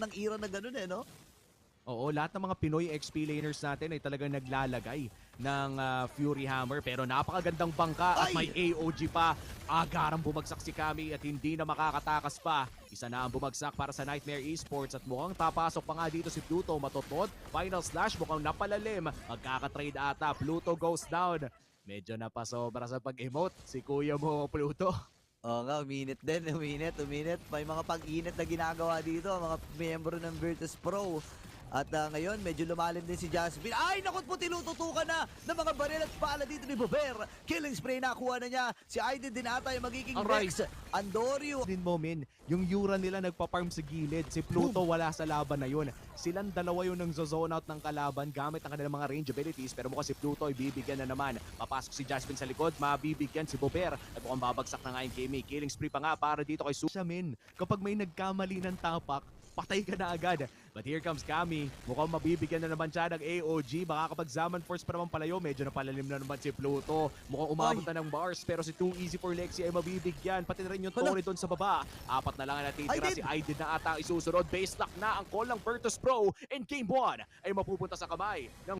ng era na ganun eh, no? Oo, lahat ng mga Pinoy XP laners natin ay talagang naglalagay ng Fury Hammer pero napakagandang bangka at Ay! may AOG pa. Agarang bumagsak si Kami at hindi na makakatakas pa. Isa na ang bumagsak para sa Nightmare Esports at mukhang tapasok pa nga dito si Pluto. Matotod, final slash mukhang napalalim. Magkakatrade ata, Pluto goes down. Medyo napasobra sa pag-emote si Kuya mo, Pluto. Oo nga, uminit din, uminit. May mga pag-init na ginagawa dito, ang mga miyembro ng Virtus Pro. At ngayon, medyo lumalim din si Jasmine. Ay, nakot po, tinututukan na ng mga baril at pala dito ni Bober. Killing spray nakuha na niya. Si Aiden din ata yung magiging Alright. next. Andorio. Din mo, min, yung Yura nila nagpa-farm sa gilid. Si Pluto wala sa laban na yun. Silang dalawa yun ng zone out ng kalaban gamit ang kanilang mga range abilities. Pero mukhang si Pluto ay bibigyan na naman. Papasok si Jasmine sa likod, mabibigyan si Bober. At mukhang babagsak na nga yung Kimi. Killing spree pa nga para dito kay Susha, min. Kapag may nagkamali ng tapak, patay ka na agad. But here comes Kami. Mukhang mabibigyan na naman siya ng AOG. Makakapag-Zaman Force pa naman palayo. Medyo napalalim na naman si Pluto. Mukhang umabot na ng bars. Pero si Too Easy for Lexi ay mabibigyan. Pati na rin yung Tony doon sa baba. Apat na lang ang natitira. Si Aiden na ata ang isusunod. Base lock na ang call ng Virtus Pro. And Game 1 ay mapupunta sa kamay ng